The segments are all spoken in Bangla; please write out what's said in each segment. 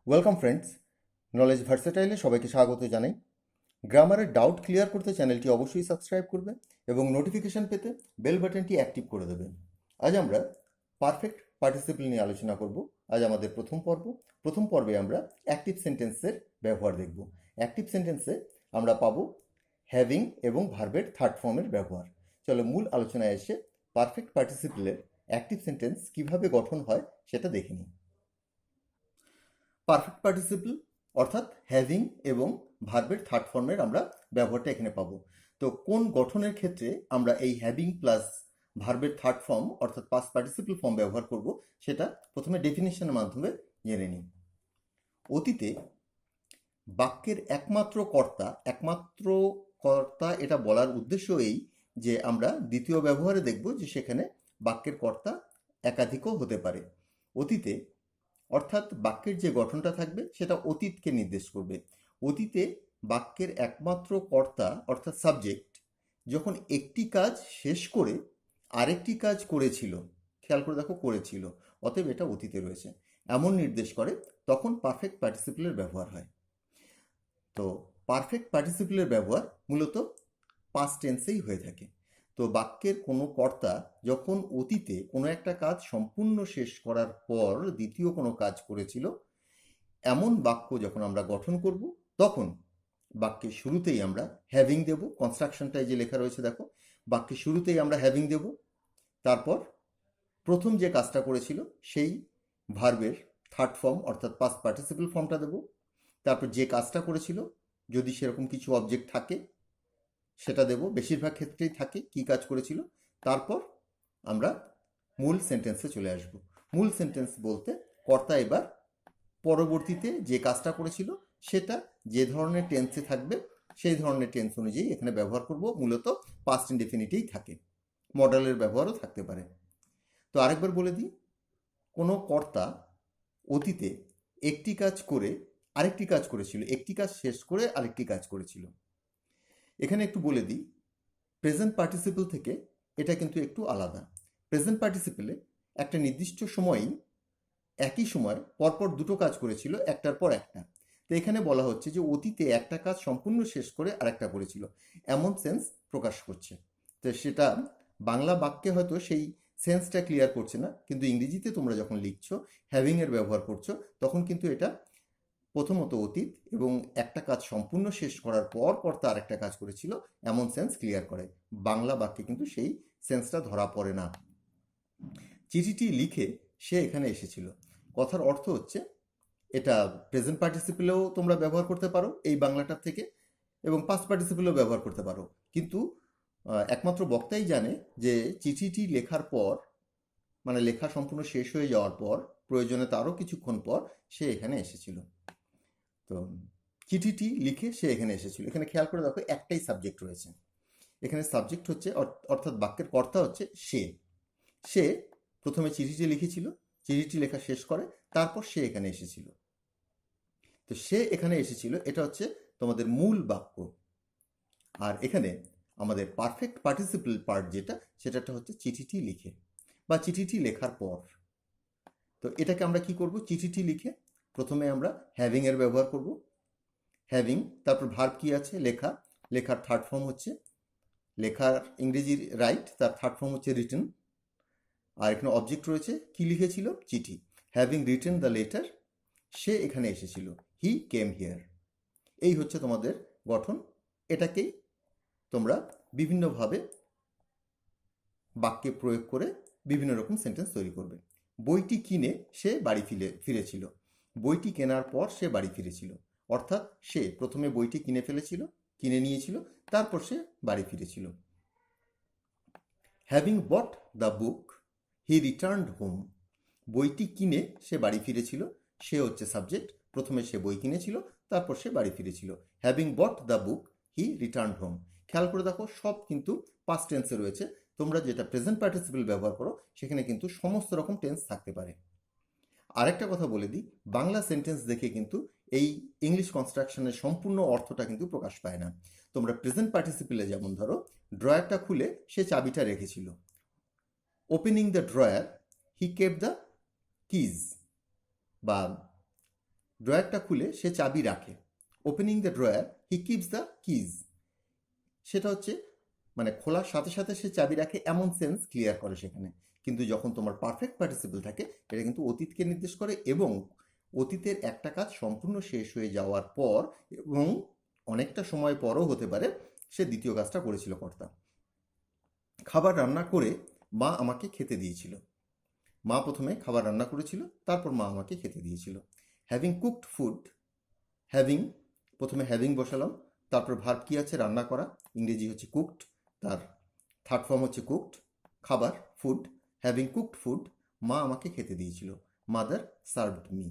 ওয়েলকাম ফ্রেন্ডস, নলেজ ভার্সেটাইলে সবাইকে স্বাগত জানাই। গ্রামারের ডাউট ক্লিয়ার করতে চ্যানেলটি অবশ্যই সাবস্ক্রাইব করবে এবং নোটিফিকেশন পেতে বেল বাটনটি অ্যাক্টিভ করে দেবেন। আজ আমরা পারফেক্ট পার্টিসিপল নিয়ে আলোচনা করব। আজ আমাদের প্রথম পর্বে আমরা অ্যাক্টিভ সেন্টেন্সের ব্যবহার দেখব। অ্যাক্টিভ সেন্টেন্সে আমরা পাবো হ্যাভিং এবং ভার্বের থার্ড ফর্মের ব্যবহার। চলো মূল আলোচনায় এসে পারফেক্ট পার্টিসিপলের অ্যাক্টিভ সেন্টেন্স কিভাবে গঠন হয় সেটা দেখে নিই। পারফেক্ট পার্টিসিপল অর্থাৎ হ্যাভিং এবং ভার্বের থার্ড ফর্মের আমরা ব্যবহারটা এখানে পাবো। তো কোন গঠনের ক্ষেত্রে আমরা এই হ্যাভিং প্লাস ভার্বের থার্ড ফর্ম অর্থাৎ পাস্ট পার্টিসিপল ফর্ম ব্যবহার করব সেটা প্রথমে ডেফিনেশনের মাধ্যমে জেনে নিই। অতীতে বাক্যের একমাত্র কর্তা এটা বলার উদ্দেশ্য এই যে আমরা দ্বিতীয় ব্যবহারে দেখব যে সেখানে বাক্যের কর্তা একাধিকও হতে পারে। অতীতে অর্থাৎ বাক্যের যে গঠনটা থাকবে সেটা অতীতকে নির্দেশ করবে। অতীতে বাক্যের একমাত্র কর্তা অর্থাৎ সাবজেক্ট যখন একটি কাজ শেষ করে আরেকটি কাজ করেছিল, খেয়াল করে দেখো করেছিল, অতএব এটা অতীতে রয়েছে, এমন নির্দেশ করে, তখন পারফেক্ট পার্টিসিপলের ব্যবহার হয়। তো পারফেক্ট পার্টিসিপলের ব্যবহার মূলত পাস্ট টেন্সেই হয়ে থাকে। তো বাক্যের কোনো কর্তা যখন অতীতে কোনো একটা কাজ সম্পূর্ণ শেষ করার পর দ্বিতীয় কোনো কাজ করেছিল, এমন বাক্য যখন আমরা গঠন করব তখন বাক্যের শুরুতেই আমরা হ্যাভিং দেব। কনস্ট্রাকশনটায় যে লেখা রয়েছে দেখো, বাক্যের শুরুতেই আমরা হ্যাভিং দেব, তারপর প্রথম যে কাজটা করেছিল সেই ভার্বের থার্ড ফর্ম অর্থাৎ পাস্ট পার্টিসিপল ফর্মটা দেব, তারপর যে কাজটা করেছিল যদি সেরকম কিছু অবজেক্ট থাকে সেটা দেব, বেশিরভাগ ক্ষেত্রেই থাকে কি কাজ করেছিল, তারপর আমরা মূল সেন্টেন্সে চলে আসব। মূল সেন্টেন্স বলতে কর্তা এবার পরবর্তীতে যে কাজটা করেছিল সেটা যে ধরনের টেন্সে থাকবে সেই ধরনের টেন্স অনুযায়ী এখানে ব্যবহার করব। মূলত পাস্ট ইনডেফিনিটেই থাকে, মডেলের ব্যবহারও থাকতে পারে। তো আরেকবার বলে দিই, কোনো কর্তা অতীতে একটি কাজ করে আরেকটি কাজ করেছিল, একটি কাজ শেষ করে আরেকটি কাজ করেছিল। এখানে একটু বলে দিই, প্রেজেন্ট পার্টিসিপল থেকে এটা কিন্তু একটু আলাদা। প্রেজেন্ট পার্টিসিপলে একটা নির্দিষ্ট সময়েই একই সময় পরপর দুটো কাজ করেছিল, একটার পর একটা। তো এখানে বলা হচ্ছে যে অতীতে একটা কাজ সম্পূর্ণ শেষ করে আরেকটা করেছিল, এমন সেন্স প্রকাশ করছে। তো সেটা বাংলা বাক্যে হয়তো সেই সেন্সটা ক্লিয়ার করছে না, কিন্তু ইংরেজিতে তোমরা যখন লিখছো হ্যাভিংয়ের ব্যবহার করছো তখন কিন্তু এটা প্রথমত অতীত এবং একটা কাজ সম্পূর্ণ শেষ করার পর কর্তা আরেকটা কাজ করেছিল এমন সেন্স ক্লিয়ার করে। বাংলা বাক্যে কিন্তু সেই সেন্সটা ধরা পড়ে না। চিঠিটি লিখে সে এখানে এসেছিল, কথার অর্থ হচ্ছে এটা প্রেজেন্ট পার্টিসিপেলেও তোমরা ব্যবহার করতে পারো এই বাংলাটার থেকে, এবং পাস্ট পার্টিসিপেলেও ব্যবহার করতে পারো, কিন্তু একমাত্র বক্তাই জানে যে চিঠিটি লেখার পর, মানে লেখা সম্পূর্ণ শেষ হয়ে যাওয়ার পর, প্রয়োজনে তারও কিছুক্ষণ পর সে এখানে এসেছিল। তো চিঠিটি লিখে সে এখানে এসেছিল, এখানে খেয়াল করে দেখো একটাই সাবজেক্ট রয়েছে। এখানে সাবজেক্ট হচ্ছে অর্থাৎ বাক্যের কর্তা হচ্ছে সে। সে প্রথমে চিঠিটি লিখেছিল, চিঠিটি লেখা শেষ করে, তারপর সে এখানে এসেছিল। তো সে এখানে এসেছিল এটা হচ্ছে তোমাদের মূল বাক্য। আর এখানে আমাদের পারফেক্ট পার্টিসিপল পার্ট যেটা, সেটা হচ্ছে চিঠিটি লিখে বা চিঠিটি লেখার পর। তো এটাকে আমরা কি করব, চিঠিটি লিখে প্রথমে আমরা হ্যাভিং এর ব্যবহার করব। হ্যাভিং, তারপর ভার্ব কি আছে, লেখা, লেখার থার্ড ফর্ম হচ্ছে লেখার ইংরেজি রাইট, তার থার্ড ফর্ম হচ্ছে রিটেন। আর এখানে অবজেক্ট রয়েছে, কি লিখেছিল, চিঠি। হ্যাভিং রিটেন দ্য লেটার, সে এখানে এসেছিল, হি কেম হিয়ার। এই হচ্ছে তোমাদের গঠন। এটাকেই তোমরা বিভিন্নভাবে বাক্যে প্রয়োগ করে বিভিন্ন রকম সেন্টেন্স তৈরি করবে। বইটি কিনে সে বাড়ি ফিরেছিল, বইটি কেনার পর সে বাড়ি ফিরেছিল, অর্থাৎ সে প্রথমে বইটি কিনে নিয়েছিল, তারপর সে বাড়ি ফিরেছিল। Having bought the book he returned home, বইটি কিনে সে বাড়ি ফিরেছিল, সে হচ্ছে সাবজেক্ট, প্রথমে সে বই কিনেছিল, তারপর সে বাড়ি ফিরেছিল। Having bought the book he returned home. খেয়াল করে দেখো সব কিন্তু পাস্ট টেন্সে রয়েছে। তোমরা যেটা প্রেজেন্ট পার্টিসিপল ব্যবহার করো সেখানে কিন্তু সমস্ত রকম টেন্স থাকতে পারে। আরেকটা কথা বলে দিই, বাংলা সেন্টেন্স দেখে কিন্তু এই ইংলিশ কনস্ট্রাকশনের সম্পূর্ণ অর্থটা কিন্তু প্রকাশ পায় না। তোমরা প্রেজেন্ট পার্টিসিপলে যেমন ধরো ড্রয়ারটা খুলে সে চাবিটা রেখেছিল, opening the drawer he kept the keys, বা ড্রয়ারটা খুলে সে চাবি রাখে। Opening the drawer he keeps the keys, সেটা হচ্ছে মানে খোলার সাথে সাথে সে চাবি রাখে এমন সেন্স ক্লিয়ার করে সেখানে। কিন্তু যখন তোমার পারফেক্ট পার্টিসিপল থাকে এটা কিন্তু অতীতকে নির্দেশ করে এবং অতীতের একটা কাজ সম্পূর্ণ শেষ হয়ে যাওয়ার পর এবং অনেকটা সময় পরও হতে পারে সে দ্বিতীয় কাজটা করেছিল কর্তা। খাবার রান্না করে মা আমাকে খেতে দিয়েছিল। মা প্রথমে খাবার রান্না করেছিল, তারপর মা আমাকে খেতে দিয়েছিল। হ্যাভিং কুকড ফুড, হ্যাভিং, প্রথমে হ্যাভিং বসালাম, তারপর ভার্ব কি আছে, রান্না করা, ইংরেজি হচ্ছে কুকড, তার থার্ড ফর্ম হচ্ছে কুকড, খাবার ফুড। হ্যাভিং কুকড ফুড, মা আমাকে খেতে দিয়েছিল। Mother served me,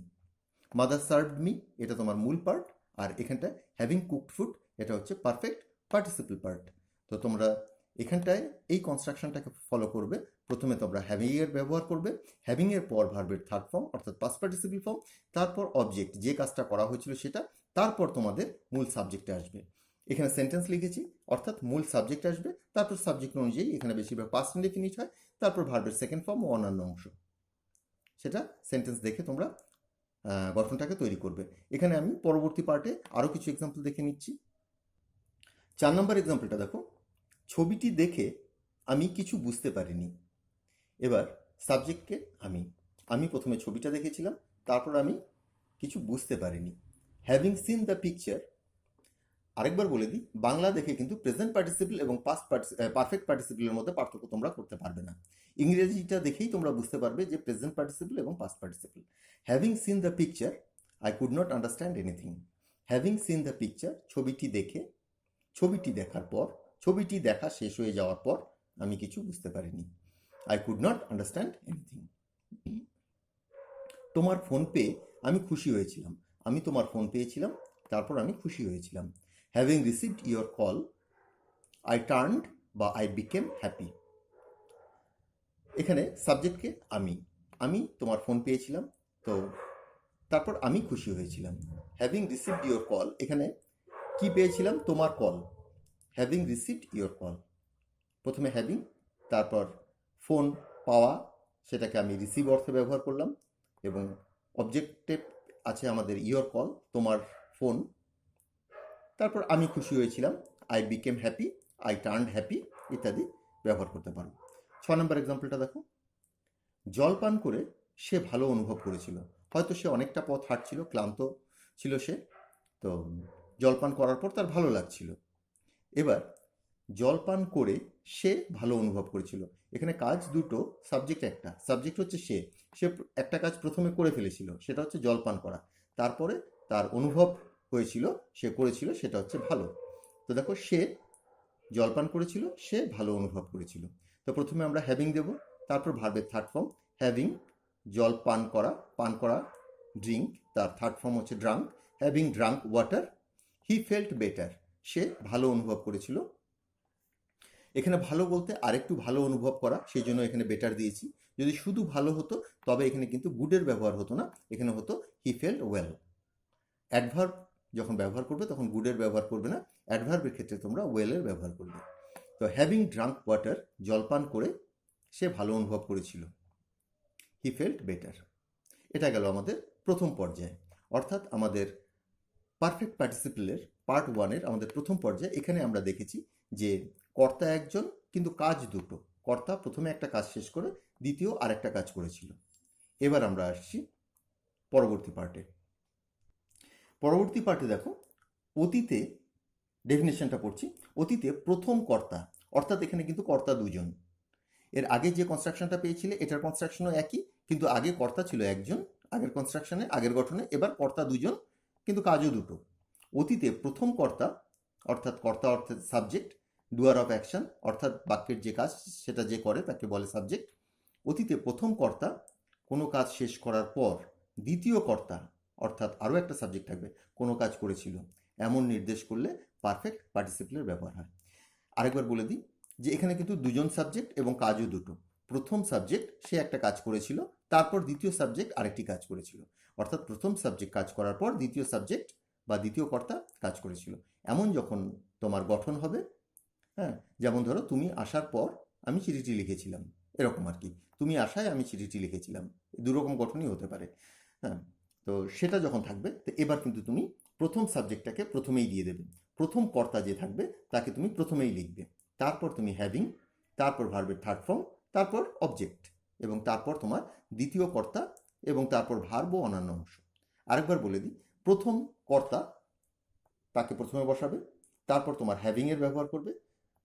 mother served me এটা তোমার মূল পার্ট, আর এখানটায় হ্যাভিং কুকড ফুড এটা হচ্ছে পারফেক্ট পার্টিসিপল পার্ট। তো তোমরা এখানটায় এই কনস্ট্রাকশনটাকে ফলো করবে। প্রথমে তোমরা হ্যাভিংয়ের ব্যবহার করবে, হ্যাভিংয়ের পর ভার্বের থার্ড ফর্ম অর্থাৎ পাস্ট পার্টিসিপল ফর্ম, তারপর অবজেক্ট যে কাজটা করা হয়েছিল সেটা, তারপর তোমাদের মূল সাবজেক্টে আসবে। এখানে সেন্টেন্স লিখেছি অর্থাৎ মূল সাবজেক্ট আসবে, তারপর সাবজেক্ট অনুযায়ী এখানে বেশিরভাগ পাস্ট ইনডেফিনিট হয়, তারপর ভার্বের সেকেন্ড ফর্ম ও অন্যান্য অংশ, সেটা সেন্টেন্স দেখে তোমরা গঠনটাকে তৈরি করবে। এখানে আমি পরবর্তী পার্টে আরও কিছু এক্সাম্পল দেখে নিচ্ছি। 4 নম্বর এক্সাম্পলটা দেখো, ছবিটি দেখে আমি কিছু বুঝতে পারিনি। এবার সাবজেক্টকে আমি প্রথমে ছবিটা দেখেছিলাম, তারপর আমি কিছু বুঝতে পারিনি। হ্যাভিং সিন দ্য পিকচার, আরেকবার বলে দিই, বাংলা দেখে কিন্তু প্রেজেন্ট পার্টিসিপল এবং পারফেক্ট পার্টিসিপলের মধ্যে পার্থক্য তোমরা করতে পারবে না। ইংরেজিটা দেখেই তোমরা বুঝতে পারবে যে প্রেজেন্ট পার্টিসিপল এবং past participle. Having seen the picture I could not understand anything. Having seen the picture, ছবিটি দেখে, ছবিটি দেখার পর, ছবিটি দেখা শেষ হয়ে যাওয়ার পর আমি কিছু বুঝতে পারিনি। I could not understand anything. তোমার ফোন পেয়ে আমি খুশি হয়েছিলাম। আমি তোমার ফোন পেয়েছিলাম, তারপর আমি খুশি হয়েছিলাম। Having received your call I turned বা আই বিকেম হ্যাপি। এখানে সাবজেক্টকে আমি তোমার ফোন পেয়েছিলাম, তো তারপর আমি খুশি হয়েছিলাম। হ্যাভিং রিসিভড ইয়োর কল, এখানে কি পেয়েছিলাম, তোমার call. Having received your call, প্রথমে হ্যাভিং, তারপর ফোন পাওয়া, সেটাকে আমি রিসিভ অর্থে ব্যবহার করলাম, এবং অবজেক্টে আছে আমাদের ইয়োর কল, তোমার ফোন, তারপর আমি খুশি হয়েছিলাম, I became happy, I turned happy ইত্যাদি ব্যবহার করতে পারো। 6 নম্বর এক্সাম্পলটা দেখো, জল পান করে সে ভালো অনুভব করেছিল। হয়তো সে অনেকটা পথ হাঁটছিল, ক্লান্ত ছিল সে, তো জলপান করার পর তার ভালো লাগছিল। এবার জলপান করে সে ভালো অনুভব করেছিল, এখানে কাজ দুটো, সাবজেক্ট একটা, সাবজেক্ট হচ্ছে সে একটা কাজ প্রথমে করে ফেলেছিল, সেটা হচ্ছে জলপান করা, তারপরে তার অনুভব হয়েছিল, সে করেছিল, সেটা হচ্ছে ভালো। তো দেখো, সে জলপান করেছিল, সে ভালো অনুভব করেছিল। তো প্রথমে আমরা হ্যাভিং দেব, তারপর ভার্বের থার্ড ফর্ম হ্যাভিং, জল পান করা, পান করা, ড্রিঙ্ক, তার থার্ড ফর্ম হচ্ছে drunk. Having drunk water he felt better, সে ভালো অনুভব করেছিল। এখানে ভালো বলতে আরেকটু ভালো অনুভব করা, সেই জন্য এখানে বেটার দিয়েছি। যদি শুধু ভালো হতো তবে এখানে কিন্তু গুডের ব্যবহার হতো না, এখানে হতো হি ফেল্ট ওয়েল। অ্যাডভার্ব যখন ব্যবহার করবে তখন গুডের ব্যবহার করবে না, অ্যাডভার্বের ক্ষেত্রে তোমরা ওয়েলের ব্যবহার করবে। তো হ্যাভিং ড্রাঙ্ক ওয়াটার, জলপান করে সে ভালো অনুভব করেছিল, হি ফেল্ট বেটার। এটা গেল আমাদের প্রথম পর্যায়ে, অর্থাৎ আমাদের পারফেক্ট পার্টিসিপলের পার্ট 1-এর আমাদের প্রথম পর্যায়ে। এখানে আমরা দেখেছি যে কর্তা একজন কিন্তু কাজ দুটো, কর্তা প্রথমে একটা কাজ শেষ করে দ্বিতীয় আরেকটা কাজ করেছিল। এবার আমরা আসছি পরবর্তী পার্টে। পরবর্তী পার্টে দেখো, অতীতে ডেফিনেশনটা পড়ছি। অতীতে প্রথম কর্তা, অর্থাৎ এখানে কিন্তু কর্তা দুজন। এর আগে যে কনস্ট্রাকশনটা পেয়েছিলে এটার কনস্ট্রাকশনও একই, কিন্তু আগে কর্তা ছিল একজন, আগের কনস্ট্রাকশনে আগের গঠনে, এবার কর্তা দুজন কিন্তু কাজও দুটো। অতীতে প্রথম কর্তা, অর্থাৎ কর্তা অর্থাৎ সাবজেক্ট, ডুয়ার অফ অ্যাকশন অর্থাৎ বাক্যের যে কাজ সেটা যে করে তাকে বলে সাবজেক্ট। অতীতে প্রথম কর্তা কোনো কাজ শেষ করার পর দ্বিতীয় কর্তা অর্থাৎ আরও একটা সাবজেক্ট থাকবে কোনো কাজ করেছিল, এমন নির্দেশ করলে পারফেক্ট পার্টিসিপলের ব্যবহার হয়। আরেকবার বলে দিই যে এখানে কিন্তু দুজন সাবজেক্ট এবং কাজও দুটো। প্রথম সাবজেক্ট সে একটা কাজ করেছিল, তারপর দ্বিতীয় সাবজেক্ট আরেকটি কাজ করেছিল, অর্থাৎ প্রথম সাবজেক্ট কাজ করার পর দ্বিতীয় সাবজেক্ট বা দ্বিতীয় কর্তা কাজ করেছিল। এমন যখন তোমার গঠন হবে, হ্যাঁ, যেমন ধরো তুমি আসার পর আমি চিঠিটি লিখেছিলাম, এরকম আর কি, তুমি আসায় আমি চিঠিটি লিখেছিলাম, দুরকম গঠনই হতে পারে। হ্যাঁ, তো সেটা যখন থাকবে তো এবার কিন্তু তুমি প্রথম সাবজেক্টটাকে প্রথমেই দিয়ে দেবে। প্রথম কর্তা যে থাকবে তাকে তুমি প্রথমেই লিখবে, তারপর তুমি হ্যাভিং, তারপর ভার্বের থার্ড ফর্ম, তারপর অবজেক্ট, এবং তারপর তোমার দ্বিতীয় কর্তা, এবং তারপর ভার্ব ও অন্যান্য অংশ। আরেকবার বলে দিই, প্রথম কর্তা তাকে প্রথমে বসাবে, তারপর তোমার হ্যাভিংয়ের ব্যবহার করবে,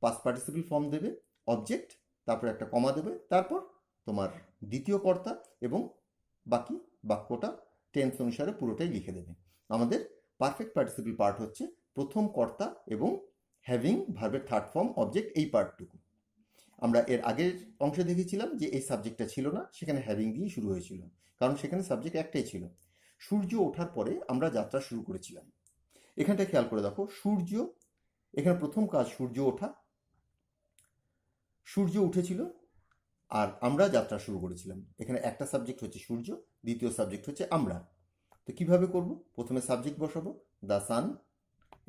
পাস্ট পার্টিসিপল ফর্ম দেবে, অবজেক্ট, তারপর একটা কমা দেবে, তারপর তোমার দ্বিতীয় কর্তা, এবং বাকি বাক্যটা টেন্স অনুসারে পুরোটাই লিখে দেবে। আমাদের পারফেক্ট পার্টিসিপল পার্ট হচ্ছে প্রথম কর্তা এবং হ্যাভিং, ভার্বের থার্ড ফর্ম, অবজেক্ট, এই পার্টটুকু। আমরা এর আগের অংশে দেখেছিলাম যে এই সাবজেক্টটা ছিল না, সেখানে হ্যাভিং দিয়েই শুরু হয়েছিল, কারণ সেখানে সাবজেক্ট একটাই ছিল। সূর্য ওঠার পরে আমরা যাত্রা শুরু করেছিলাম। এখানটা খেয়াল করে দেখো, সূর্য, এখানে প্রথম কাজ সূর্য ওঠা, সূর্য উঠেছিল আর আমরা যাত্রা শুরু করেছিলাম। এখানে একটা সাবজেক্ট হচ্ছে সূর্য, দ্বিতীয় সাবজেক্ট হচ্ছে আমরা। তো কিভাবে করব? প্রথমে সাবজেক্ট বসাবো, দ্য সান,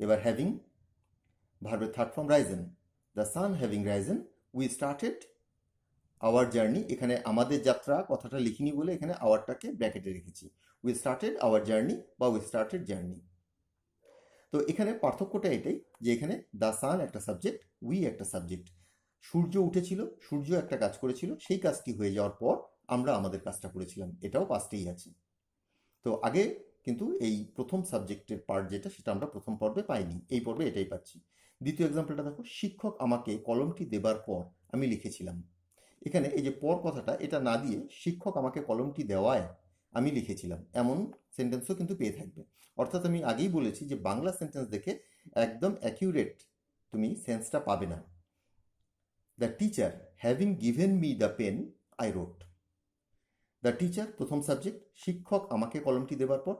এবার হ্যাভিং, ভার্বের third form Ryzen, the sun having Ryzen we started our journey. এখানে আমাদের যাত্রা কথাটা লিখিনি বলে এখানে আওয়ারটাকে ব্র্যাকেটে রেখেছি। উই স্টার্টেড আওয়ার জার্নি বা উই স্টার্টেড জার্নি। তো এখানে পার্থক্যটা এটাই যে এখানে দ্য সান একটা সাবজেক্ট, উই একটা সাবজেক্ট। সূর্য উঠেছিল, সূর্য একটা কাজ করেছিল, সেই কাজটি হয়ে যাওয়ার পর আমরা আমাদের কাজটা করেছিলাম, এটাও পাস্টেই আছে। তো আগে কিন্তু এই প্রথম সাবজেক্টের পার্ট যেটা, সেটা আমরা প্রথম পর্বে পাইনি, এই পর্বে এটাই পাচ্ছি। দ্বিতীয় এক্সাম্পলটা দেখো, শিক্ষক আমাকে কলমটি দেবার পর আমি লিখেছিলাম। এখানে এই যে পর কথাটা, এটা না দিয়ে শিক্ষক আমাকে কলমটি দেওয়ায় আমি লিখেছিলাম, এমন সেন্টেন্সও কিন্তু পেয়ে থাকবে। অর্থাৎ আমি আগেই বলেছি যে বাংলা সেন্টেন্স দেখে একদম অ্যাকিউরেট তুমি সেন্সটা পাবে না। The teacher having given me the pen I wrote. The teacher প্রথম সাবজেক্ট, শিক্ষক আমাকে কলমটি দেবার পর,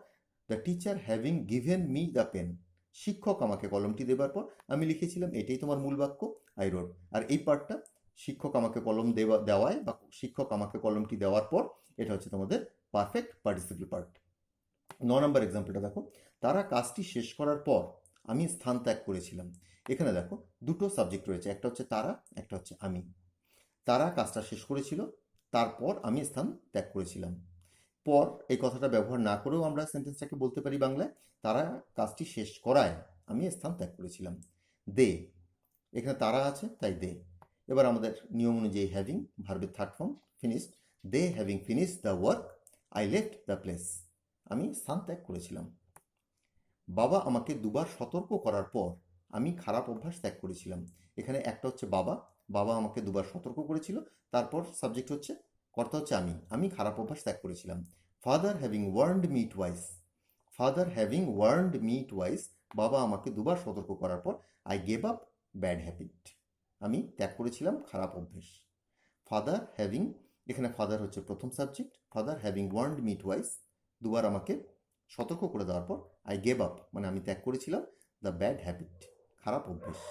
the teacher having given me the pen, শিক্ষক আমাকে কলমটি দেবার পর আমি লিখেছিলাম, এটাই তোমার মূল বাক্য, আই রোট। আর এই পার্টটা শিক্ষক আমাকে কলম দেওয়ায় বা শিক্ষক আমাকে কলমটি দেওয়ার পর, এটা হচ্ছে তোমাদের পারফেক্ট পার্টিসিপল পার্ট। 9 নম্বর এক্সাম্পলটা দেখো, তারা কাজটি শেষ করার পর আমি স্থান ত্যাগ করেছিলাম। এখানে দেখো দুটো সাবজেক্ট রয়েছে, একটা হচ্ছে তারা, একটা হচ্ছে আমি। তারা কাজটা শেষ করেছিল, তারপর আমি স্থান ত্যাগ করেছিলাম। পর এই কথাটা ব্যবহার না করেও আমরা সেন্টেন্সটাকে বলতে পারি বাংলায়, তারা কাজটি শেষ করায় আমি স্থান ত্যাগ করেছিলাম। দে, এখানে তারা আছে তাই দে। এবার আমাদের নিয়ম অনুযায়ী হ্যাভিং, ভার্বের third form, finished, they having finished the work I left the place, আমি স্থান ত্যাগ করেছিলাম। বাবা আমাকে দুবার সতর্ক করার পর আমি খারাপ অভ্যাস ত্যাগ করেছিলাম। এখানে একটা হচ্ছে বাবা, বাবা আমাকে দুবার সতর্ক করেছিল, তারপর সাবজেক্ট হচ্ছে, কর্তা হচ্ছে আমি খারাপ অভ্যাস ত্যাগ করেছিলাম। Father having warned me twice, father having warned me twice, বাবা আমাকে দুবার সতর্ক করার পর I gave up bad habit, আমি ত্যাগ করেছিলাম খারাপ অভ্যাস। ফাদার হ্যাভিং, এখানে ফাদার হচ্ছে প্রথম subject, father having warned me twice, দুবার আমাকে সতর্ক করে দেওয়ার পর আই গেভ আপ, মানে আমি ত্যাগ করেছিলাম দ্য ব্যাড হ্যাবিট, খারাপ অভ্যেস।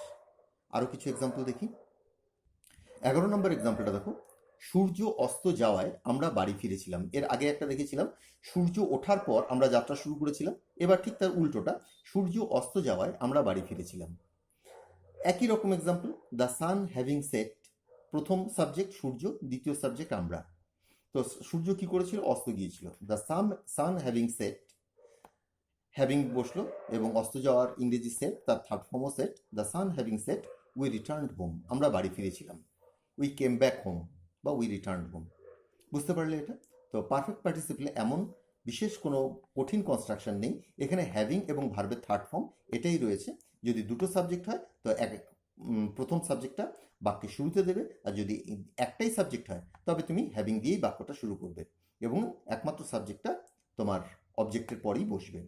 আরও কিছু এক্সাম্পল দেখি। 11 নম্বর এক্সাম্পলটা দেখো, সূর্য অস্ত যাওয়ায় আমরা বাড়ি ফিরেছিলাম। এর আগে একটা দেখেছিলাম সূর্য ওঠার পর আমরা যাত্রা শুরু করেছিলাম, এবার ঠিক তার উল্টোটা, সূর্য অস্ত যাওয়ায় আমরা বাড়ি ফিরেছিলাম। একই রকম example, the sun having set, প্রথম সাবজেক্ট সূর্য, দ্বিতীয় সাবজেক্ট আমরা। তো সূর্য কি করেছিল? অস্ত গিয়েছিল। The sun having set, having বসলো এবং অস্ত যাওয়ার ইংরেজি সেট, তার থার্ড ফর্মও set, the sun having set we returned home, আমরা বাড়ি ফিরেছিলাম। উই কেম ব্যাক হোম বা উই রিটার্নড হোম। বুঝতে পারলে এটা? তো পারফেক্ট পার্টিসিপলে এমন বিশেষ কোনো কঠিন কনস্ট্রাকশন নেই, এখানে হ্যাভিং এবং ভার্বের থার্ড ফর্ম এটাই রয়েছে। যদি দুটো সাবজেক্ট হয় তো প্রথম সাবজেক্টটা বাক্যের শুরুতে দেবে, আর যদি একটাই সাবজেক্ট হয় তবে তুমি হ্যাভিং দিয়েই বাক্যটা শুরু করবে, এবং একমাত্র সাবজেক্টটা তোমার অবজেক্টের পরেই বসবে।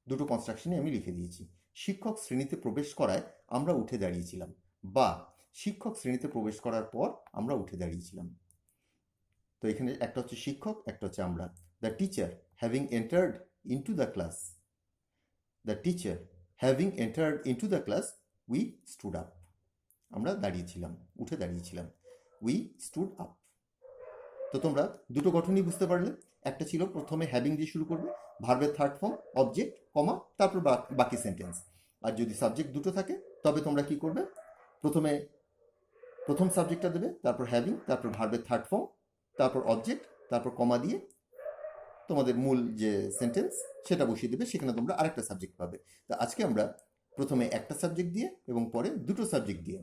দুটো কনস্ট্রাকশনই আমি লিখে দিয়েছি। শিক্ষক শ্রেণীতে প্রবেশ করায় আমরা উঠে দাঁড়িয়েছিলাম, বা শিক্ষক শ্রেণীতে প্রবেশ করার পর আমরা উঠে দাঁড়িয়েছিলাম। তো এখানে একটা হচ্ছে শিক্ষক, একটা হচ্ছে আমরা। The teacher having entered into the class, the teacher having entered into the class we stood up, আমরা দাঁড়িয়েছিলাম, উঠে দাঁড়িয়েছিলাম, উই স্টুড আপ। তো তোমরা দুটো গঠনই বুঝতে পারলে। একটা ছিল প্রথমে হ্যাভিং দিয়ে শুরু করবে, ভার্বের থার্ড ফর্ম, অবজেক্ট, কমা, তারপর বাকি সেন্টেন্স। আর যদি সাবজেক্ট দুটো থাকে তবে তোমরা কি করবে? প্রথমে প্রথম সাবজেক্টটা দেবে, তারপর হ্যাভিং, তারপর ভার্বের থার্ড ফর্ম, তারপর অবজেক্ট, তারপর কমা দিয়ে তোমাদের মূল যে সেন্টেন্স সেটা বসিয়ে দেবে, সেখানে তোমরা আরেকটা সাবজেক্ট পাবে। তো আজকে আমরা প্রথমে একটা সাবজেক্ট দিয়ে এবং পরে দুটো সাবজেক্ট দিয়ে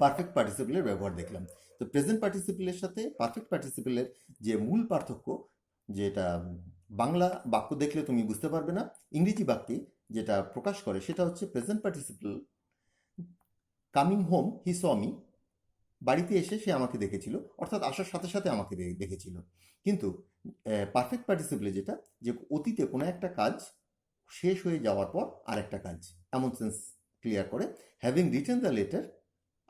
পারফেক্ট পার্টিসিপেলের ব্যবহার দেখলাম। তো প্রেজেন্ট পার্টিসিপেলের সাথে পারফেক্ট পার্টিসিপেলের যে মূল পার্থক্য, যেটা বাংলা বাক্য দেখলে তুমি বুঝতে পারবে না, ইংরেজি বাক্যে যেটা প্রকাশ করে সেটা হচ্ছে present participle coming home he saw me, বাড়িতে এসে সে আমাকে দেখেছিল, অর্থাৎ আসার সাথে সাথে আমাকে দেখেছিল। কিন্তু পারফেক্ট পার্টিসিপেলে যেটা, যে অতীতে কোনো একটা কাজ শেষ হয়ে যাওয়ার পর আরেকটা কাজ, এমন সেন্স ক্লিয়ার করে। Having written the letter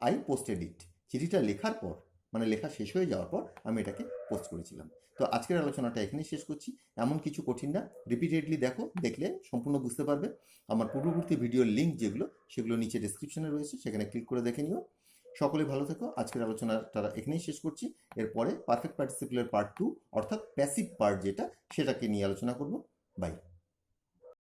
I posted it, চিঠিটা লেখার পর মানে লেখা শেষ হয়ে যাওয়ার পর আমি এটাকে পোস্ট করেছিলাম। তো আজকের আলোচনাটা এখানেই শেষ করছি। এমন কিছু কঠিন না, রিপিটেডলি দেখো, দেখলে সম্পূর্ণ বুঝতে পারবে। আমার পূর্ববর্তী ভিডিওর লিঙ্ক যেগুলো, সেগুলো নিচে ডিসক্রিপশনে রয়েছে, সেখানে ক্লিক করে দেখে নিও। সকলে ভালো থেকো। আজকের আলোচনাটা এখানেই শেষ করছি। এরপরে পারফেক্ট পার্টিসিপেলের পার্ট 2, অর্থাৎ প্যাসিভ পার্ট যেটা, সেটাকে নিয়ে আলোচনা করব। বাই।